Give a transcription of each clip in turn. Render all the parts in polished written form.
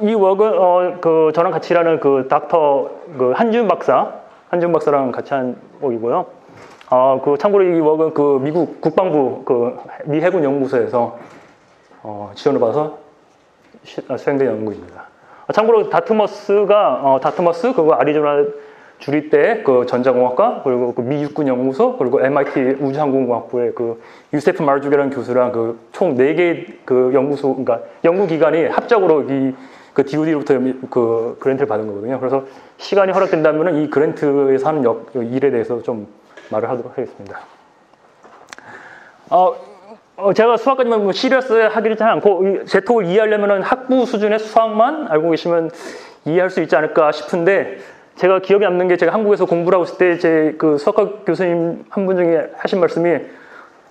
이 웍은 저랑 같이 일하는 그 닥터 한지훈 박사랑 같이 한 웍이고요. 참고로 이 웍은 그 미국 국방부 미 해군 연구소에서 지원을 받아서 수행된 연구입니다. 참고로 다트머스 그리고 아리조나 주립대 그 전자공학과 그리고 그 미 육군 연구소 그리고 MIT 우주항공공학부의 그 유세프 마르주게라는 교수랑 그 총 4개 그 연구소 그러니까 연구기관이 합작으로 그 DOD로부터 그 그랜트를 받은 거거든요. 그래서 시간이 허락된다면 이 그랜트에서 하는 일에 대해서 좀 말을 하도록 하겠습니다. 제가 수학까지만 시리어스 하기를 잘 않고 제 톡을 이해하려면 학부 수준의 수학만 알고 계시면 이해할 수 있지 않을까 싶은데 제가 기억에 남는 게 제가 한국에서 공부를 하고 있을 때 제 그 수학과 교수님 한 분 중에 하신 말씀이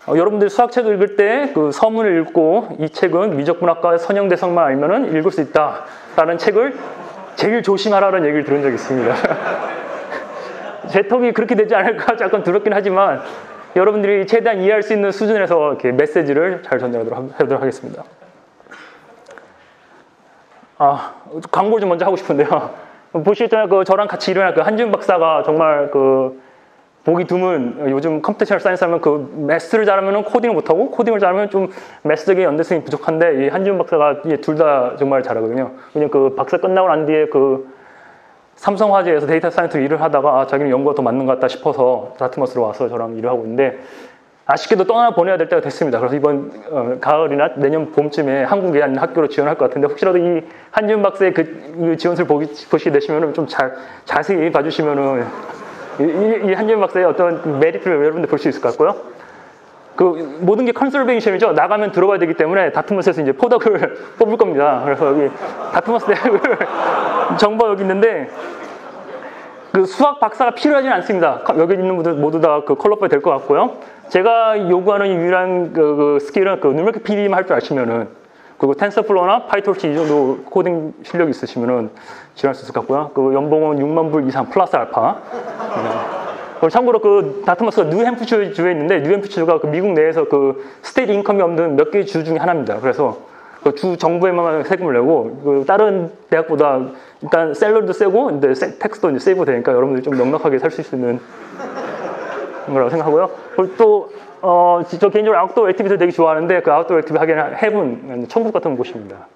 여러분들이 수학책을 읽을 때 그 서문을 읽고 이 책은 미적분학과 선형대성만 알면은 읽을 수 있다라는 책을 제일 조심하라는 얘기를 들은 적이 있습니다. 제 톡이 그렇게 되지 않을까 약간 두렵긴 하지만 여러분들이 최대한 이해할 수 있는 수준에서 이렇게 메시지를 잘 전달하도록 하겠습니다. 광고를 좀 먼저 하고 싶은데요. 보시겠지만 저랑 같이 일어날 그 한지훈 박사가 정말 보기 드문 요즘 컴퓨테이셔널 사이언스 하면 매스를 잘하면 코딩을 못하고 코딩을 잘하면 좀 매스적인 연대성이 부족한데 이 한지훈 박사가 둘 다 정말 잘하거든요. 왜냐면 그 박사 끝나고 난 뒤에 삼성화재에서 데이터 사이언티스트로 일을 하다가 자기는 연구가 더 맞는 것 같다 싶어서 다트머스로 와서 저랑 일을 하고 있는데 아쉽게도 떠나보내야 될 때가 됐습니다. 그래서 이번 가을이나 내년 봄쯤에 한국에 아닌 학교로 지원할 것 같은데 혹시라도 이 한지훈 박사의 그 지원서를 보시게 되시면 좀 자세히 봐주시면은 이 한지훈 박사의 어떤 메리트를 여러분들 볼 수 있을 것 같고요. 모든 게 컨설베이션이죠. 나가면 들어봐야 되기 때문에 다트머스에서 이제 포덕을 뽑을 겁니다. 그래서 여기 다트머스 대학을 정보 여기 있는데 수학 박사가 필요하지는 않습니다. 여기 있는 분들 모두 다 퀄리파이 될 것 같고요. 제가 요구하는 유일한 스킬은 누메릭 PD만 할 줄 아시면은 그리고 텐서플로우나 파이토르치 이 정도 코딩 실력이 있으시면은 지원할 수 있을 것 같고요. 연봉은 6만 불 이상 플러스 알파. 참고로 다트머스가 뉴햄프셔주에 있는데 뉴햄프셔주가 미국 내에서 스테이트 인컴이 없는 몇 개 주 중에 하나입니다. 그래서 주 정부에만 세금을 내고 다른 대학보다 일단 셀러리도 세고 근데 텍스도 이제 세이브 되니까 여러분들이 좀 넉넉하게 살 수 있는 거라고 생각하고요. 그리고 또 저 개인적으로 아웃도어 액티비티 되게 좋아하는데 아웃도어 액티비티 하기에는 헤븐 천국 같은 곳입니다.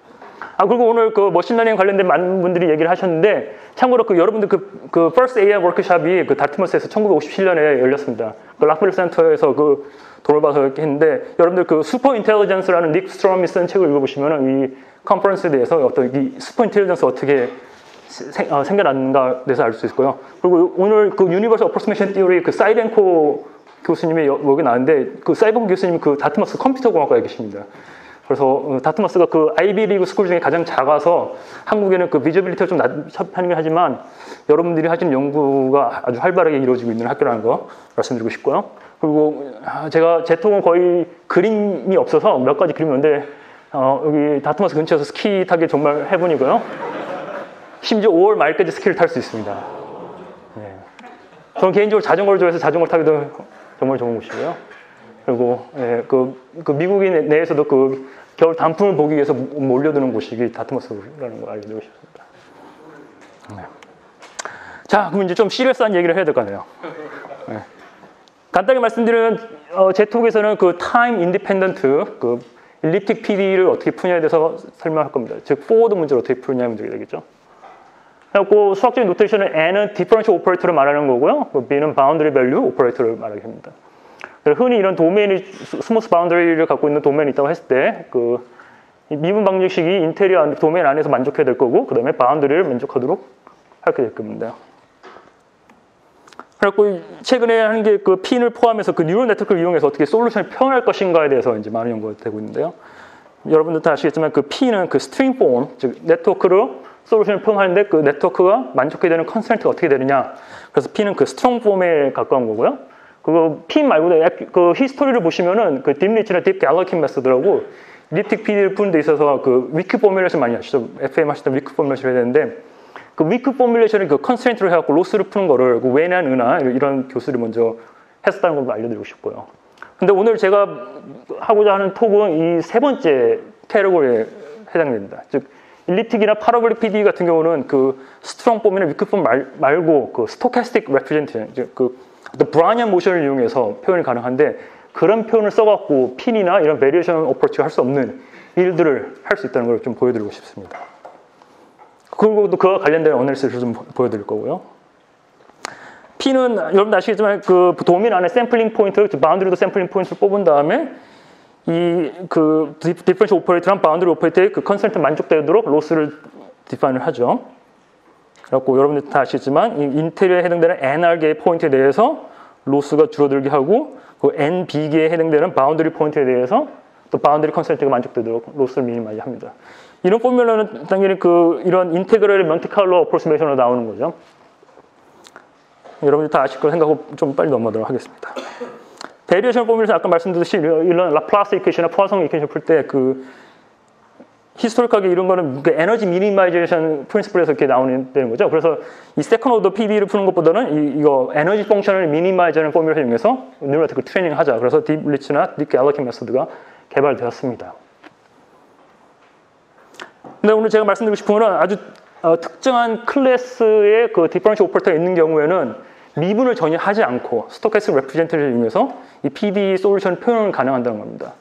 그리고 오늘 머신러닝 관련된 많은 분들이 얘기를 하셨는데 참고로 여러분들 First AI 워크숍이 다트머스에서 1957년에 열렸습니다. 락벨 센터에서 돈을 받아서 이렇게 했는데 여러분들 슈퍼 인텔리전스라는 닉 스트롬이 쓴 책을 읽어보시면은 이 컨퍼런스에 대해서 어떤 이 슈퍼 인텔리전스 어떻게 생겨났는가에 대해서 알 수 있을 거예요. 그리고 오늘 유니버설 어프로시메이션 티어리 사이렌코 교수님이 여기 나왔는데 사이버코 교수님이 다트머스 컴퓨터 공학과에 계십니다. 그래서 다트머스가 아이비리그 스쿨 중에 가장 작아서 한국에는 비저빌리티가 좀 낮은 편이긴 하지만 여러분들이 하시는 연구가 아주 활발하게 이루어지고 있는 학교라는 거 말씀드리고 싶고요. 그리고 제가 제 톡은 거의 그림이 없어서 몇 가지 그림이 있는데 여기 다트머스 근처에서 스키 타기 정말 해본이고요. 심지어 5월 말까지 스키를 탈 수 있습니다. 네. 저는 개인적으로 자전거를 좋아해서 자전거 타기도 정말 좋은 곳이고요. 그리고 미국인 내에서도 겨울 단풍을 보기 위해서 몰려드는 곳이 다트머스라는 걸 알려드리고 싶습니다. 네. 자, 그럼 이제 좀 시리어스한 얘기를 해야 될 거 아니에요. 네. 간단히 말씀드리면 제 톡에서는 타임 인디펜던트 일립틱 PD를 어떻게 푸냐에 대해서 설명할 겁니다. 즉 포워드 문제를 어떻게 푸느냐의 문제가 되겠죠. 그리고 수학적인 노테이션은 N은 디퍼런셜 오퍼레이터를 말하는 거고요. B는 바운더리 밸류 오퍼레이터를 말하게 됩니다. 흔히 이런 도메인이 스무스 바운더리를 갖고 있는 도메인이 있다고 했을 때 미분 방정식이 인테리어 도메인 안에서 만족해야 될 거고 그 다음에 바운더리를 만족하도록 하게 될 겁니다. 그리고 최근에 하는 게 핀을 포함해서 뉴럴 네트워크를 이용해서 어떻게 솔루션을 표현할 것인가에 대해서 이제 많은 연구가 되고 있는데요. 여러분들 다 아시겠지만 핀은 스트링 폼, 즉 네트워크로 솔루션을 표현하는데 네트워크가 만족해야 되는 컨스트레인트가 어떻게 되느냐. 그래서 핀은 스트롱 폼에 가까운 거고요. 핀 말고도 히스토리를 보시면은 딥리치나 딥 갤러킹 메소드라고 리틱 PD를 푸는 데 있어서 위크 포뮬레이션 많이 하시죠. FM 하실 때 위크 포뮬레이션 해야 되는데 위크 포뮬레이션을 컨스트레인트로 해갖고 로스를 푸는 거를 외나 은하 이런 교수들이 먼저 했었다는 걸 알려드리고 싶고요. 근데 오늘 제가 하고자 하는 톡은 이 세 번째 캐러고리에 해당됩니다. 즉 일리틱이나 파라볼릭 PD 같은 경우는 그 스트롱 폼이나 위크 폼 말고 그 스토캐스틱 레프레젠테이션, 이제 그 어떤 브라니안 모션을 이용해서 표현이 가능한데 그런 표현을 써갖고 핀이나 이런 베리에이션 어프로치가 할 수 없는 일들을 할 수 있다는 걸 좀 보여드리고 싶습니다. 그리고 또 그와 관련된 어널리시스를 좀 보여드릴 거고요. P는 여러분 아시겠지만 그 도민 안에 샘플링 포인트, 바운드리도 샘플링 포인트를 뽑은 다음에 이 그 디퍼런셜 오퍼레이터랑 바운드리 오퍼레이터의 그 컨센트 만족되도록 로스를 디파인을 하죠. 그래갖고 여러분들 다 아시겠지만 이 인테리어에 해당되는 NR계의 포인트에 대해서 로스가 줄어들게 하고 그 NB계에 해당되는 바운드리 포인트에 대해서 또 바운드리 컨센트가 만족되도록 로스를 미니마이즈 합니다. 이런 포뮬러는 당연히 그 이런 인테그럴 몬테칼로 어프로시메이션으로 나오는 거죠. 여러분들 다 아실 거 생각하고 좀 빨리 넘어가도록 하겠습니다. 베리에이션 포뮬레이션 아까 말씀드렸듯이 이런 라플라스 이퀘이션이나 포아송 이퀘이션 풀 때 그 히스토리컬하게 이런 거는 그 에너지 미니마이제이션 프린시플에서 이렇게 나오는 거죠. 그래서 이 세컨 오더 PD를 푸는 것보다는 이거 에너지 펑션을 미니마이즈하는 포뮬을 이용해서 뉴럴 네트워크 트레이닝을 하자. 그래서 딥 리치나 딥 알로킹 메소드가 개발되었습니다. 근데 오늘 제가 말씀드리고 싶은 건 아주 특정한 클래스의 그 디퍼런셜 오퍼레이터가 있는 경우에는 미분을 전혀 하지 않고 스토캐스틱 레프레젠테이션을 이용해서 이 PD 솔루션 표현을 가능한다는 겁니다.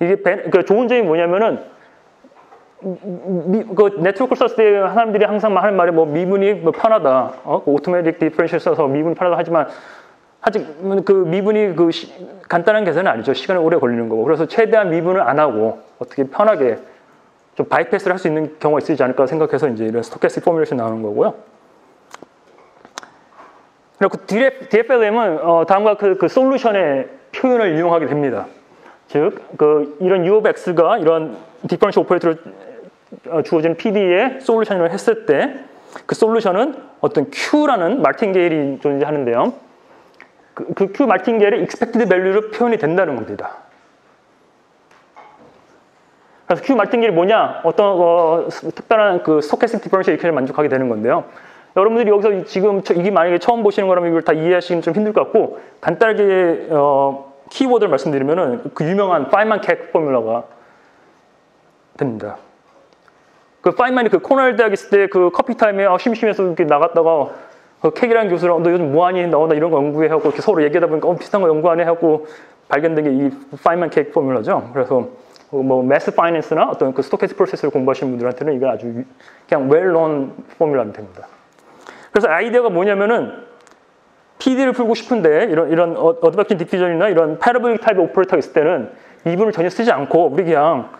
이게 그 좋은 점이 뭐냐면은 그 네트워크 썼을 때 사람들이 항상 하는 말이 뭐 미분이 뭐 편하다, 오토매틱 디퍼런셜 써서 미분이 편하다 하지만 그 미분이 그 간단한 계산은 아니죠. 시간이 오래 걸리는 거고. 그래서 최대한 미분을 안 하고 어떻게 편하게 좀 바이패스를 할 수 있는 경우가 있지 않을까 생각해서 이제 이런 스토캐스틱 포뮬레이션 나오는 거고요. 그리고 DFLM은 다음과 그 솔루션의 표현을 이용하게 됩니다. 즉, 그 이런 U of X가 이런 디퍼런셜 오퍼레이터로 주어진 PD의 솔루션을 했을 때 그 솔루션은 어떤 Q라는 말팅게일이 존재하는데요. 그 Q 말팅게일의 expected value로 표현이 된다는 겁니다. 그래서 Q 말팅게일이 뭐냐? 어떤 특별한 그 스토캐스틱 디퍼런셜 이퀘이션을 만족하게 되는 건데요. 여러분들이 여기서 지금 이게 만약에 처음 보시는 거라면 이걸 다 이해하시기는 좀 힘들 것 같고 간단하게 키워드를 말씀드리면은 그 유명한 파인만 캑 포뮬러가 됩니다. 그 파인만이 그 코넬 대학 있을 때 그 커피 타임에 심심해서 이렇게 나갔다가 그 캑이라는 교수랑 너 요즘 뭐하니? 나 이런 거 연구해 하고 이렇게 서로 얘기하다 보니까 비슷한 거 연구하네 하고 발견된 게 이 파인만 캑 포뮬러죠. 그래서 뭐 매스 파이낸스나 어떤 그 스토캐스틱 프로세스를 공부하시는 분들한테는 이건 아주 그냥 웰-논 포뮬러가 됩니다. 그래서 아이디어가 뭐냐면은 PD를 풀고 싶은데 이런 어드밴티지 디퓨전이나 이런 패러볼릭 타입의 오퍼레이터가 있을 때는 미분을 전혀 쓰지 않고 우리 그냥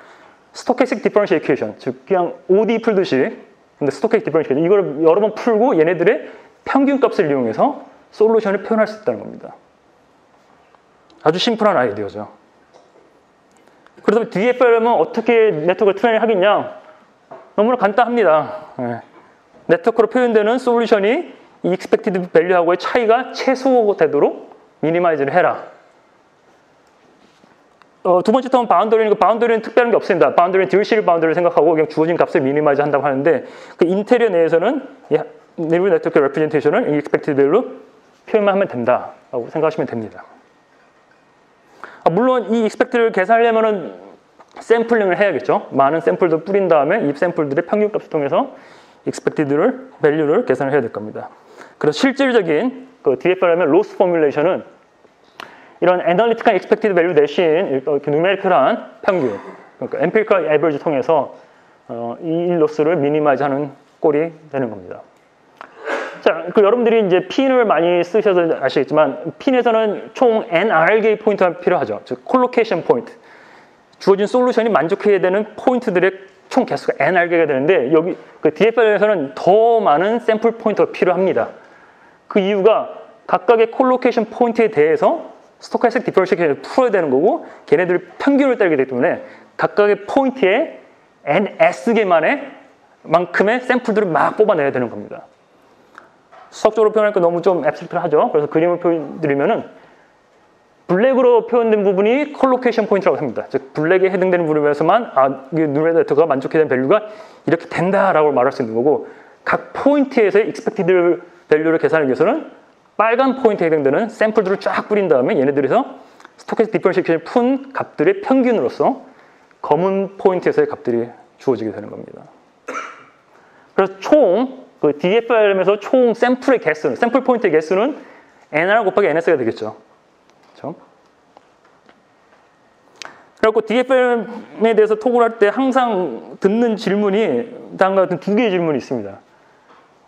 스토캐스틱 디퍼런셜 이퀘이션, 즉 그냥 OD 풀듯이 근데 스토캐스틱 디퍼런셜 이퀘이션 이걸 여러 번 풀고 얘네들의 평균값을 이용해서 솔루션을 표현할 수 있다는 겁니다. 아주 심플한 아이디어죠. 그래서 DFLM은 어떻게 네트워크를 트레이닝 하겠냐? 너무나 간단합니다. 네. 네트워크로 표현되는 솔루션이 이 expected value하고의 차이가 최소되도록 미니마이즈를 해라. 두 번째 텀은 바운더리는 바운더리는 특별한 게 없습니다. 바운더리는 듀얼 바운더리를 생각하고 그냥 주어진 값을 미니마이즈 한다고 하는데 그 인테리어 내에서는 네트워크 네트워크 레프레젠테이션을 expected value 표현만 하면 된다라고 생각하시면 됩니다. 물론 이 expected를 계산하려면은 샘플링을 해야겠죠. 많은 샘플들 뿌린 다음에 이 샘플들의 평균값을 통해서 expected를 value를 계산을 해야 될 겁니다. 그래서 실질적인 그 DFLM의 로스 포뮬레이션은 이런 애널리틱한 expected value 대신 이렇게 누메리컬한 평균, 그러니까 empirical average 통해서 이 로스를 미니마이즈하는 꼴이 되는 겁니다. 자, 그 여러분들이 이제 핀을 많이 쓰셔서 아시겠지만 핀에서는 총 NR개의 포인트가 필요하죠. 즉 콜로케이션 포인트. 주어진 솔루션이 만족해야 되는 포인트들의 총 개수가 NR개가 되는데 여기 그 DFL에서는 더 많은 샘플 포인트가 필요합니다. 그 이유가 각각의 콜로케이션 포인트에 대해서 스토캐스틱 디퍼런셜을 풀어야 되는 거고 걔네들 평균을 따르게 되기 때문에 각각의 포인트에 NS개만의 만큼의 샘플들을 막 뽑아내야 되는 겁니다. 수학적으로 표현하니까 너무 좀 앱스트랙트하죠. 그래서 그림을 표현드리면은 블랙으로 표현된 부분이 콜로케이션 포인트라고 합니다. 즉 블랙에 해당되는 부분에서만 뉴럴 네트워크가 만족해야 되는 밸류가 이렇게 된다라고 말할 수 있는 거고 각 포인트에서의 expected value를 계산하기 위해서는 빨간 포인트에 해당되는 샘플들을 쫙 뿌린 다음에 얘네들에서 스토캐스틱 디퍼런셜을 푼 값들의 평균으로서 검은 포인트에서의 값들이 주어지게 되는 겁니다. 그래서 그 DFLM에서 총 샘플의 개수는, 샘플 포인트의 개수는 NR 곱하기 NS가 되겠죠. 그렇죠? 그래갖고 DFLM에 대해서 톡을 할 때 항상 듣는 질문이 다음과 같은 두 개의 질문이 있습니다.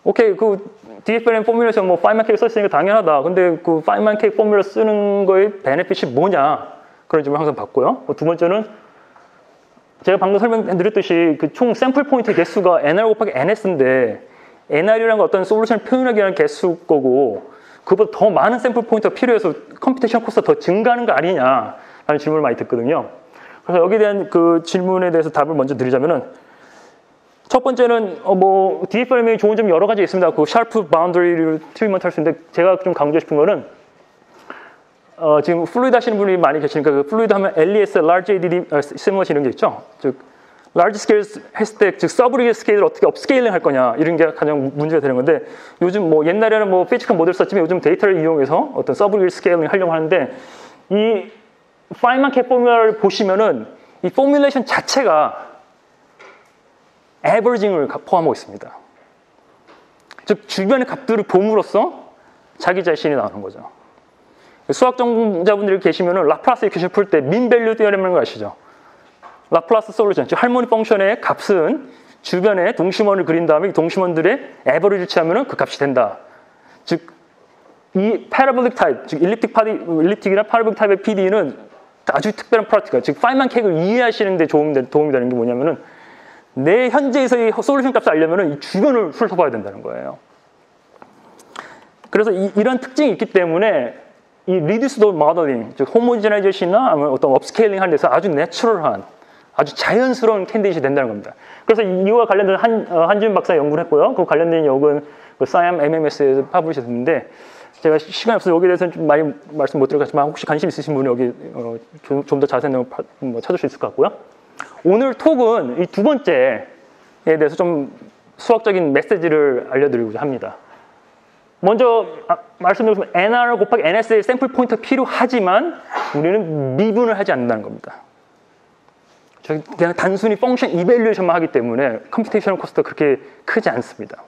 오케이, 그 DFLM 포뮬레이션 뭐 파이만 케이크 썼으니까 당연하다. 근데 그 파이만 케이크 포뮬러 쓰는 거의 베네핏이 뭐냐? 그런 질문을 항상 받고요. 두 번째는 제가 방금 설명드렸듯이 그 총 샘플 포인트 개수가 NR 곱하기 NS인데 NR이라는 건 어떤 솔루션을 표현하기 위한 개수 거고 그보다 더 많은 샘플 포인트가 필요해서 컴퓨테이션 코스트가 더 증가하는 거 아니냐라는 질문을 많이 듣거든요. 그래서 여기에 대한 그 질문에 대해서 답을 먼저 드리자면은 첫 번째는 뭐 DFLM이 좋은 점이 여러 가지 있습니다. 그 샤프 바운더리를 트리트먼트 할 수 있는데 제가 좀 강조하고 싶은 거는 지금 플루이드 하시는 분이 많이 계시니까 그 플루이드 하면 LES, Large ADD, Simulation 이런 게 있죠. 즉 large scale 했을 때, 즉 서브리그 스케일을 어떻게 업스케일링 할 거냐 이런 게 가장 문제가 되는 건데 요즘 뭐 옛날에는 뭐 피지컬 모델 썼지만 요즘 데이터를 이용해서 어떤 서브리그 스케일링 하려고 하는데 이 파이만 캡 포뮬러를 보시면은 이 포뮬레이션 자체가 에버리징을 포함하고 있습니다. 즉 주변의 값들을 봄으로써 자기 자신이 나오는 거죠. 수학 전공자분들이 계시면은 라플라스 이퀘이션 풀 때 민 밸류 티어리라는 거 아시죠? 라플라스 솔루션, 즉 할모닉 펑션의 값은 주변에 동심원을 그린 다음에 이 동심원들의 에버리지를 취하면은 그 값이 된다. 즉 이 패러볼릭 타입, 즉 일립틱이나 패러볼릭 타입의 PD는 아주 특별한 프로퍼티가, 즉 파이만 케이크를 이해하시는 데 도움이 되는 게 뭐냐면은 내 현재에서의 솔루션 값을 알려면은 이 주변을 훑어봐야 된다는 거예요. 그래서 이런 특징이 있기 때문에 이 리듀스드 모델링, 즉 호모지나이제이션이나 아니면 어떤 업스케일링 하는 데서 아주 내추럴한, 아주 자연스러운 캔디데이트이 된다는 겁니다. 그래서 이와 관련된 한지훈 박사 연구를 했고요. 그 관련된 연구는 그 SIAM MMS에서 파블리시 됐는데 제가 시간이 없어서 여기에 대해서는 좀 많이 말씀 못 드리겠지만 혹시 관심 있으신 분은 여기 좀 더 자세한 내용을 찾을 수 있을 것 같고요. 오늘 톡은 이 두 번째에 대해서 좀 수학적인 메시지를 알려드리고자 합니다. 먼저 말씀드리면 NR 곱하기 NS의 샘플 포인트가 필요하지만 우리는 미분을 하지 않는다는 겁니다. 그냥 단순히 펑션 이밸류에이션만 하기 때문에 컴퓨테이셔널 코스트가 그렇게 크지 않습니다.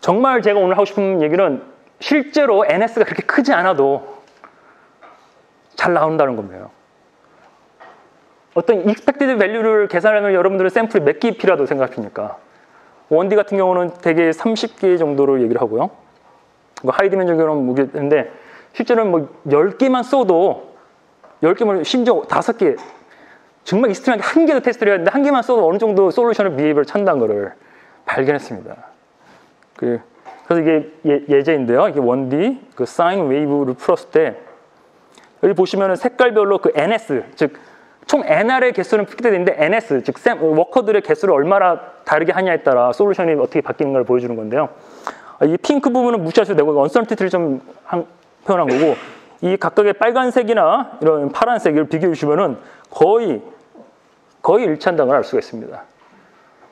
정말 제가 오늘 하고 싶은 얘기는 실제로 NS가 그렇게 크지 않아도 잘 나온다는 겁니다. 어떤 expected value를 계산하면 여러분들은 샘플이 몇 개 필요하다고 생각하십니까? 1D 같은 경우는 대개 30개 정도로 얘기를 하고요. 하이 디멘전 경우는 모르겠는데 실제로는 뭐 10개만 써도 10개만 심지어 5개 정말 익스트림하게 한 개도 테스트를 해야 되는데 한 개만 써도 어느 정도 솔루션을 비헤이브를 찬다는 것을 발견했습니다. 그래서 이게 예제인데요. 이게 1D 그 사인 웨이브를 풀었을 때 여기 보시면은 색깔별로 그 NS 즉 총 NR의 개수는 피크되는데 NS 즉 워커들의 개수를 얼마나 다르게 하냐에 따라 솔루션이 어떻게 바뀌는 걸 보여주는 건데요. 이 핑크 부분은 무시하셔도 되고 언서티티를 좀 표현한 거고 이 각각의 빨간색이나 이런 파란색을 비교해 주시면은 거의 일치한다는 걸 알 수가 있습니다.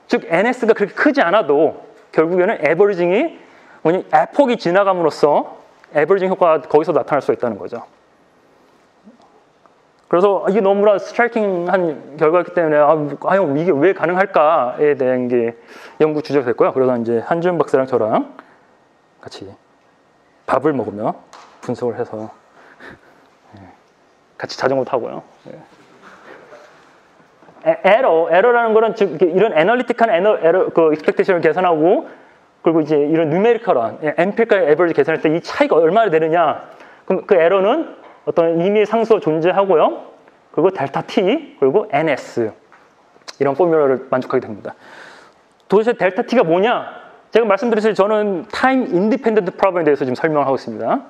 즉 NS가 그렇게 크지 않아도 결국에는 에버리징이 뭐냐 에폭이 지나감으로써 에버리징 효과가 거기서 나타날 수 있다는 거죠. 그래서 이게 너무나 스트라이킹한 결과이기 때문에 과연 이게 왜 가능할까에 대한 게 연구 주제가 됐고요. 그래서 이제 한지훈 박사랑 저랑 같이 밥을 먹으며 분석을 해서 같이 자전거 타고요. 에러라는 거는 즉 이런 애널리틱한 에러 그 익스펙테이션을 계산하고 그리고 이제 이런 누메리컬한 엠피리컬 에버리지 계산할 때 이 차이가 얼마나 되느냐. 그럼 그 에러는 어떤 의미의 상수가 존재하고요. 그리고 델타 T, 그리고 NS. 이런 포뮬러를 만족하게 됩니다. 도대체 델타 T가 뭐냐? 제가 말씀드렸을 때 저는 타임 인디펜던트 프로블럼에 대해서 지금 설명하고 있습니다.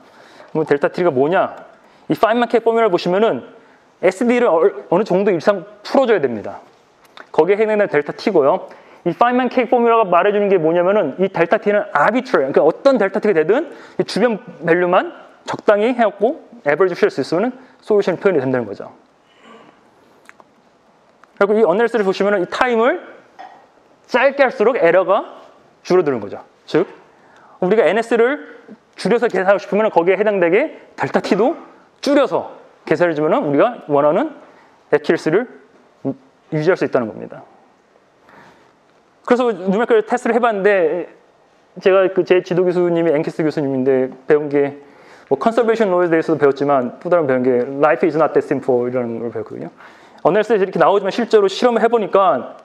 그럼 델타 T가 뭐냐? 이 파인만 케 포뮬러를 보시면은 SD를 어느 정도 이상 풀어줘야 됩니다. 거기에 해당되는 델타 T고요. 이 파인만 케 포뮬러가 말해주는 게 뭐냐면은 이 델타 T는 arbitrary, 그러니까 어떤 델타 T가 되든 이 주변 밸류만 적당히 해갖고 에버리지 필요할 수 있으면 솔루션 표현이 된다는 거죠. 그리고 이 어널리시스를 보시면 이 타임을 짧게 할수록 에러가 줄어드는 거죠. 즉 우리가 NS를 줄여서 계산하고 싶으면 거기에 해당되게 델타 T도 줄여서 계산해 주면 우리가 원하는 애큐러시를 유지할 수 있다는 겁니다. 그래서 누메리컬 테스트를 해봤는데 제가 제 지도 교수님이 앵키스 교수님인데 배운 게 뭐 컨서베이션 로에 대해서도 배웠지만 또 다른 배운 게 Life is not that simple 이라는 걸 배웠거든요. 어널리시스에서 이렇게 나오지만 실제로 실험을 해보니까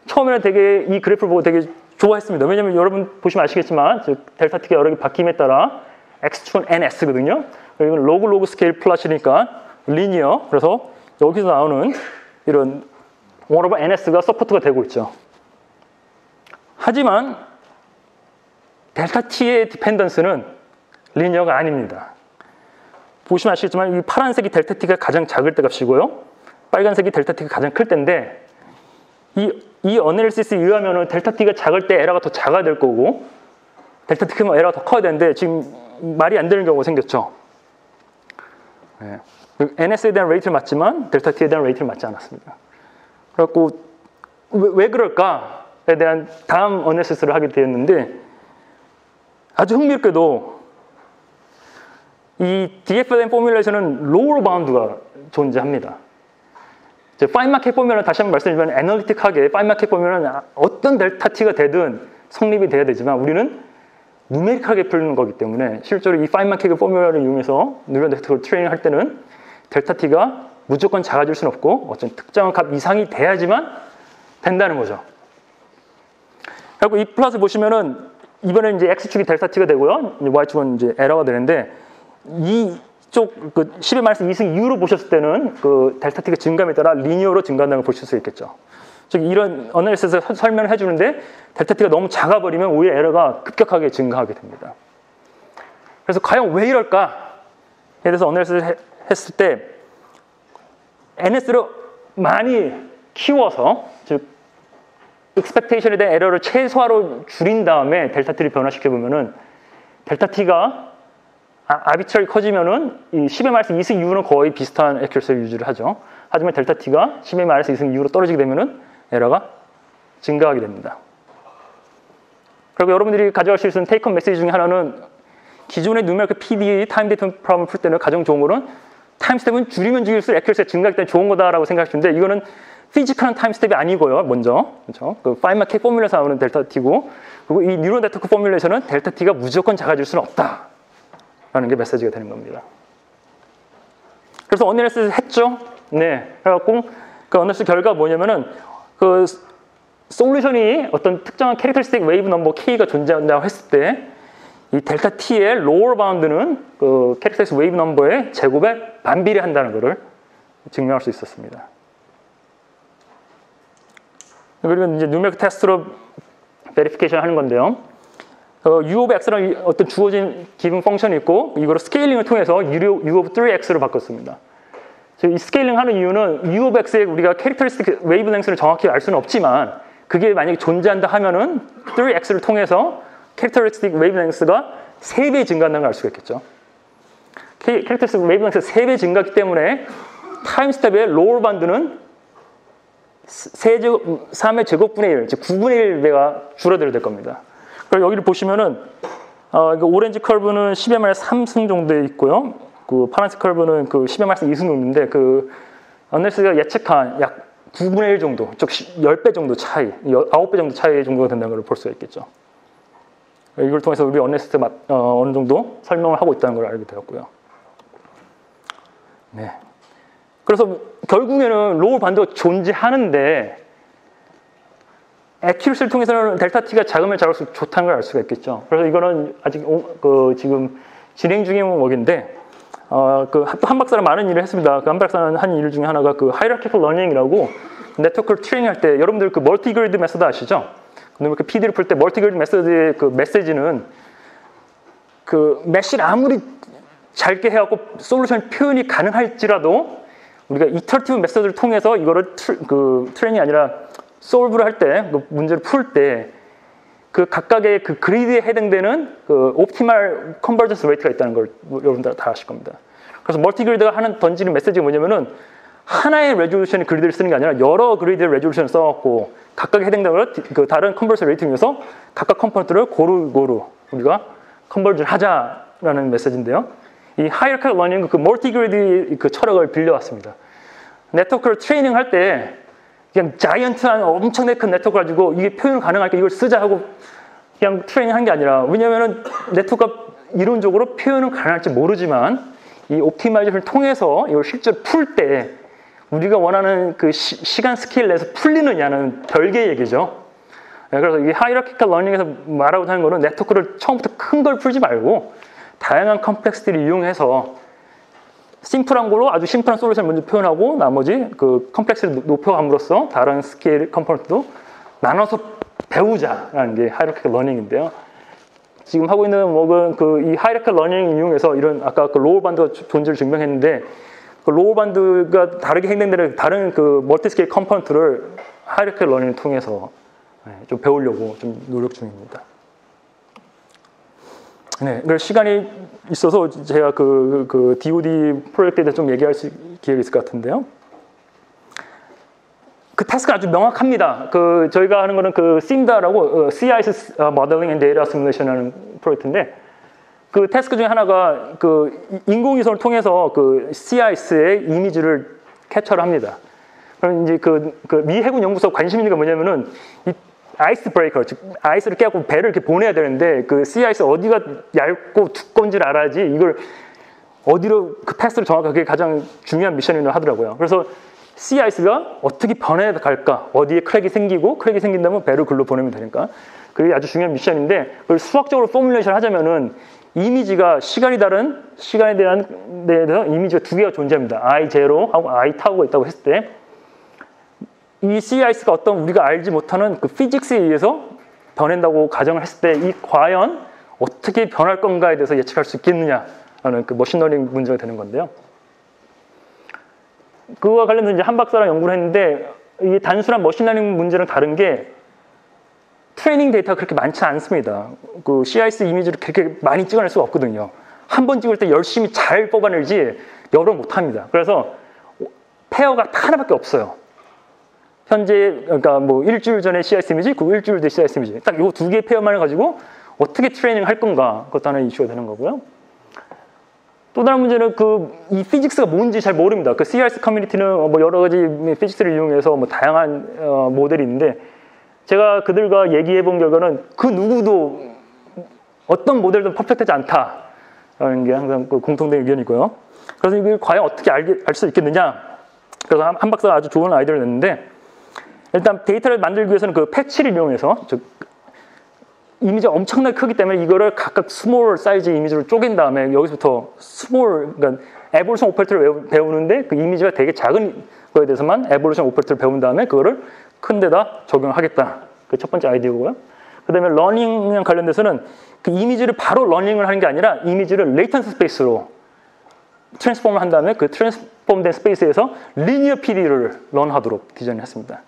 처음에는 되게 이 그래프를 보고 되게 좋아했습니다. 왜냐면 여러분 보시면 아시겠지만 델타 T가 여러 개 바뀜에 따라 X축은 NS거든요. 이건 로그 스케일 플러시니까 리니어. 그래서 여기서 나오는 이런 1/NS가 서포트가 되고 있죠. 하지만 델타 T의 디펜던스는 리니어가 아닙니다. 보시면 아시겠지만 이 파란색이 델타 T가 가장 작을 때 값이고요. 빨간색이 델타 T가 가장 클 때인데 이 어널리시스에 의하면 델타 T가 작을 때 에러가 더 작아야 될 거고 델타 T 크면 에러가 더 커야 되는데 지금 말이 안 되는 경우가 생겼죠. 네. NS에 대한 레이트를 맞지만 델타 T에 대한 레이트를 맞지 않았습니다. 그래갖고 왜 그럴까에 대한 다음 어널리시스를 하게 되었는데 아주 흥미롭게도 이 DFLM 포뮬레이션은 로우 바운드가 존재합니다. 파인마켓 포뮬레이션 다시 한번 말씀드리면 애널리틱하게 파인마켓 포뮬레이션은 어떤 델타 T가 되든 성립이 돼야 되지만 우리는 누메릭하게 풀는 거기 때문에 실제로 이 파인마켓 포뮬레이션을 이용해서 뉴럴 네트워크 트레이닝 할 때는 델타 T가 무조건 작아질 수는 없고 어떤 특정한 값 이상이 돼야지만 된다는 거죠. 그리고 이 플러스 보시면은 이번에 이제 X축이 델타 T가 되고요. Y축은 이제 에러가 되는데 이쪽 그 10-2승 이후로 보셨을 때는 그 델타 T가 증감에 따라 리니어로 증가한다는 걸 보실 수 있겠죠. 즉 이런 어널리시스에서 설명을 해주는데 델타 T가 너무 작아버리면 오히려 에러가 급격하게 증가하게 됩니다. 그래서 과연 왜 이럴까에 대해서 어널리시스를 했을 때 NS를 많이 키워서 즉 expectation에 대한 에러를 최소화로 줄인 다음에 델타 T를 변화시켜 보면은 델타 T가 아비트라리 커지면은 이 10-2승 이후는 거의 비슷한 액큐러시를 유지를 하죠. 하지만 델타 T가 10-2승 이후로 떨어지게 되면은 에러가 증가하게 됩니다. 그리고 여러분들이 가져갈 수 있는 테이크홈 메시지 중에 하나는 기존의 누메리컬 PD 타임 데이터 프로블럼 풀 때는 가장 좋은 거는 타임 스텝은 줄이면 줄일수록 액큐러시가 증가하기 때문에 좋은 거다라고 생각하시는데 이거는 피지컬한 타임 스텝이 아니고요. 먼저 그렇죠? 그 파인마켓 포뮬레에서 나오는 델타 T고 그리고 이 뉴럴 네트워크 포뮬레이션은 델타 T가 무조건 작아질 수는 없다라는 게 메시지가 되는 겁니다. 그래서 어널리시스 했죠. 네. 그래갖고 그 어널리시스 결과가 뭐냐면은 그 솔루션이 어떤 특정한 캐릭터리스틱 웨이브 넘버 K가 존재한다고 했을 때 이 델타 T의 로어 바운드는 그 캐릭터리스틱 웨이브 넘버의 제곱에 반비례한다는 것을 증명할 수 있었습니다. 그리고 이제 누메릭 테스트로 베리피케이션 하는 건데요. U of X라는 어떤 주어진 기본 펑션이 있고 이거를 스케일링을 통해서 U of 3X로 바꿨습니다. 이 스케일링 하는 이유는 U of X의 우리가 캐릭터리스틱 웨이브 랭스를 정확히 알 수는 없지만 그게 만약에 존재한다 하면은 3X를 통해서 캐릭터리스틱 웨이브 랭스가 3배 증가한다는 걸 알 수가 있겠죠. 캐릭터리스틱 웨이브 랭스가 3배 증가하기 때문에 타임 스텝의 로어 반드는 3의 제곱분의 1, 즉 9분의 1배가 줄어들게 될 겁니다. 그리고 여기를 보시면은 오렌지 컬브는 10-3승 정도에 있고요. 그 파란색 컬브는 그 10-2승 정도인데 그 어널리시스가 예측한 약 9분의 1 정도, 즉 10배 정도 차이, 9배 정도 차이 정도가 된다는 걸 볼 수가 있겠죠. 이걸 통해서 우리 어널리시스 어느 정도 설명을 하고 있다는 걸 알게 되었고요. 네. 그래서 결국에는 로우 반도가 존재하는데 액큐러시를 통해서는 델타 T가 작으면 작을수록 좋다는 걸 알 수가 있겠죠. 그래서 이거는 아직 지금 진행 중인 원인데 한 박사는 많은 일을 했습니다. 그 한 박사는 한 일 중에 하나가 그 하이라키컬 러닝이라고 네트워크를 트레이닝할 때 여러분들 그 멀티그리드 메소드 아시죠? 근데 그 PD를 풀 때 멀티그리드 메소드의 그 메시지는 그 메시를 아무리 짧게 해갖고 솔루션 표현이 가능할지라도 우리가 이터러티브 메소드를 통해서 이거를 트레이닝이 아니라 솔브를 할 때, 그 문제를 풀 때 그 각각의 그 그리드에 해당되는 그 옵티멀 컨버전스 레이트가 있다는 걸 여러분들 다 아실 겁니다. 그래서 멀티그리드가 던지는 메시지가 뭐냐면은 하나의 레졸루션의 그리드를 쓰는 게 아니라 여러 그리드의 레졸루션을 써갖고 각각에 해당되는 그 다른 컨버전 레이트를 위해서 각각 컴포넌트를 고루고루 우리가 컨버전 하자라는 메시지인데요. 이 하이라키컬 러닝 그 멀티그리드 그 철학을 빌려왔습니다. 네트워크를 트레이닝 할 때 그냥 자이언트한 엄청나게 큰 네트워크 가지고 이게 표현 가능할까 이걸 쓰자 하고 그냥 트레이닝 한 게 아니라, 왜냐면은 네트워크가 이론적으로 표현은 가능할지 모르지만 이 옵티마이제이션을 통해서 이걸 실제로 풀 때 우리가 원하는 그 시간 스케일 내에서 풀리느냐는 별개의 얘기죠. 그래서 이 하이라키컬 러닝에서 말하고 하는 거는 네트워크를 처음부터 큰 걸 풀지 말고 다양한 컴플렉스들을 이용해서 심플한 걸로 아주 심플한 솔루션을 먼저 표현하고 나머지 그 컴플렉스를 높여감으로써 다른 스케일 컴포넌트도 나눠서 배우자라는 게 하이라키컬 러닝인데요. 지금 하고 있는 뭐는 그 이 하이라키컬 러닝 이용해서 이런 아까 그 로우 반드가 존재를 증명했는데, 그 로우 반드가 다르게 행동되는 다른 그 멀티 스케일 컴포넌트를 하이라키컬 러닝을 통해서 좀 배우려고 좀 노력 중입니다. 네, 그래서 시간이 있어서 제가 그 DoD 프로젝트에 대해서 좀 얘기할 기회가 있을 것 같은데요. 그 타스크가 아주 명확합니다. 그 저희가 하는 거는 그 SIMDA라고 CIS Modeling and Data Simulation이라는 프로젝트인데, 그 태스크 중에 하나가 그 인공위성을 통해서 그 CIS의 이미지를 캡처를 합니다. 그럼 이제 미 해군 연구소 관심 있는 게 뭐냐면은 이 아이스 브레이커, 즉 아이스를 깨고 배를 이렇게 보내야 되는데 그 CIS 어디가 얇고 두꺼운지를 알아야지 이걸 어디로 그 패스를 정확하게, 그게 가장 중요한 미션이라고 하더라고요. 그래서 CIS가 어떻게 변해갈까, 어디에 크랙이 생기고 크랙이 생긴다면 배를 글로 보내면 되니까 그게 아주 중요한 미션인데, 그걸 수학적으로 포뮬레이션 하자면은 이미지가 시간에 대해서 이미지가 두 개가 존재합니다. I0하고 I-타우가 있다고 했을 때 이 CIS가 어떤 우리가 알지 못하는 그 피직스에 의해서 변한다고 가정을 했을 때 이 과연 어떻게 변할 건가에 대해서 예측할 수 있겠느냐라는 그 머신러닝 문제가 되는 건데요. 그거와 관련해서 이제 한 박사랑 연구를 했는데, 이 단순한 머신러닝 문제랑 다른 게 트레이닝 데이터가 그렇게 많지 않습니다. 그 CIS 이미지를 그렇게 많이 찍어낼 수가 없거든요. 한 번 찍을 때 열심히 잘 뽑아내지 여러 번 못합니다. 그래서 페어가 하나밖에 없어요. 현재 그러니까 뭐 일주일 전에 CIS 이미지, 그 일주일 뒤에 CIS 이미지, 딱 이 두 개의 페어만을 가지고 어떻게 트레이닝 할 건가, 그것도 하나의 이슈가 되는 거고요. 또 다른 문제는 이 피직스가 뭔지 잘 모릅니다. 그 CIS 커뮤니티는 뭐 여러 가지 피직스를 이용해서 뭐 다양한 모델이 있는데, 제가 그들과 얘기해 본 결과는 그 누구도 어떤 모델도 퍼펙트하지 않다라는 게 항상 그 공통된 의견이고요. 그래서 이걸 과연 어떻게 알 수 있겠느냐. 그래서 한 박사가 아주 좋은 아이디어를 냈는데, 일단 데이터를 만들기 위해서는 그 패치를 이용해서, 즉 이미지가 엄청나게 크기 때문에 이거를 각각 스몰 사이즈 이미지로 쪼갠 다음에 여기서부터 그러니까 에볼루션 오퍼레이터를 배우는데 그 이미지가 되게 작은 거에 대해서만 에볼루션 오퍼레이터를 배운 다음에 그거를 큰 데다 적용하겠다. 그 첫 번째 아이디어고요. 그 다음에 러닝이랑 관련돼서는 그 이미지를 바로 러닝을 하는 게 아니라 이미지를 레이턴스 스페이스로 트랜스폼을 한 다음에 그 트랜스폼된 스페이스에서 리니어 PD를 런하도록 디자인을 했습니다.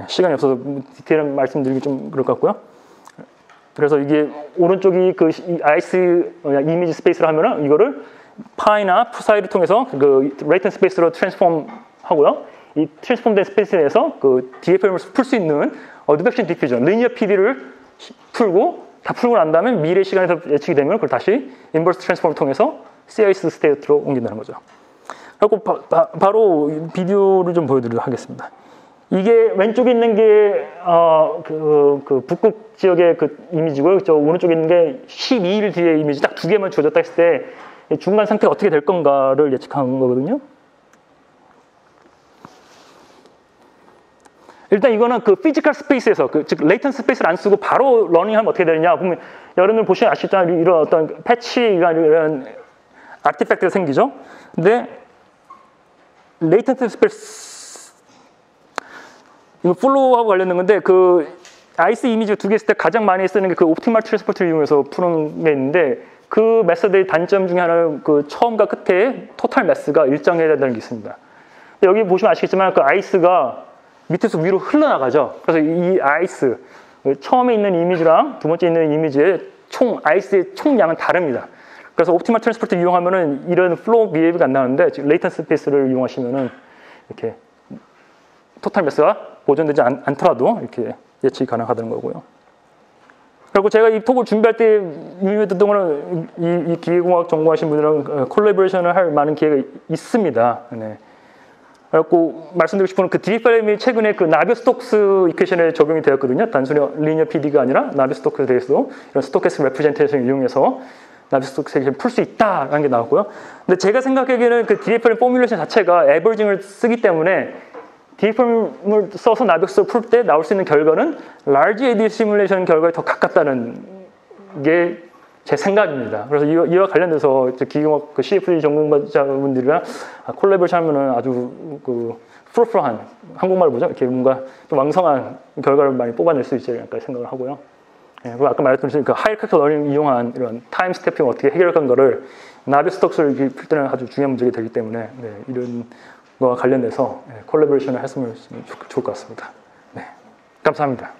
시간이 없어서 디테일한 말씀드리기 좀 그럴 것 같고요. 그래서 이게 오른쪽이 그 아이스 이미지 스페이스를 하면은 이거를 파이나 푸사이를 통해서 그 레이턴 스페이스로 트랜스폼 하고요. 이 트랜스폼된 스페이스에서 그 DFM을 풀 수 있는 어드벡션 디퓨전, 리니어 PD를 풀고 다 풀고 난 다음에 미래 시간에서 예측이 되면 그걸 다시 인버스 트랜스폼을 통해서 CIS 스테이트로 옮긴다는 거죠. 그리고 바로 비디오를 좀 보여드리도록 하겠습니다. 이게 왼쪽에 있는 게 그 북극 지역의 그 이미지고요. 저 오른쪽에 있는 게 12일 뒤의 이미지, 딱 두 개만 주어졌다 했을 때 중간 상태가 어떻게 될 건가를 예측한 거거든요. 일단 이거는 그 피지컬 스페이스에서, 즉 레이턴 스페이스를 안 쓰고 바로 러닝하면 어떻게 되느냐. 보면 여러분들 보시면 아시잖아요. 이런 어떤 패치가 이런 아티팩트가 생기죠. 근데 레이턴트 스페이스 이거 플로우하고 관련된 건데, 그 아이스 이미지 두 개 있을 때 가장 많이 쓰는 게 그 옵티멀 트랜스포트를 이용해서 푸는 게 있는데, 그 메서드의 단점 중에 하나는 그 처음과 끝에 토탈 매스가 일정해야 된다는 게 있습니다. 여기 보시면 아시겠지만 그 아이스가 밑에서 위로 흘러나가죠. 그래서 이 아이스, 처음에 있는 이미지랑 두 번째 있는 이미지의 아이스의 총량은 다릅니다. 그래서 옵티멀 트랜스포트를 이용하면은 이런 플로우 비헤이브가 안 나오는데, 레이턴 스페이스를 이용하시면은 이렇게 토탈 매스가 보존되지 않더라도 이렇게 예측이 가능하다는 거고요. 그리고 제가 이 톡을 준비할 때 유의했던 거는 이 기계공학 전공하신 분들이랑 콜라보레이션을 할 많은 기회가 있습니다. 네. 그리고 말씀드리고 싶은 그 디립발렘이 최근에 그 나비오-스톡스 이퀘이션에 적용이 되었거든요. 단순히 리니어 PD가 아니라 나비오-스톡스에 대해서도 이런 스토캐스틱 레프레젠테이션을 이용해서 나비오-스톡스 이퀘이션을 풀 수 있다라는 게 나왔고요. 근데 제가 생각하기에는 그 디립발렘 포뮬레이션 자체가 에버징을 쓰기 때문에 디립발렘을 써서 나비오-스톡스를 풀 때 나올 수 있는 결과는 라지 AD 시뮬레이션 결과에 더 가깝다는 게 제 생각입니다. 그래서 이와 관련돼서 기계음악 그 CFD 전공자분들이랑 콜라보레이션 하면은 아주 그 프로프한 한국말 보죠. 이렇게 뭔가 좀 왕성한 결과를 많이 뽑아낼 수 있지 않을까 생각을 하고요. 예, 그리고 아까 말했던 그 하이어리컬 러닝 이용한 이런 타임 스태핑 어떻게 해결한 거를 나비오-스톡스를 풀 때는 아주 중요한 문제가 되기 때문에 네, 이런 거와 관련돼서 콜라보레이션을 했으면 좋을 것 같습니다. 네, 감사합니다.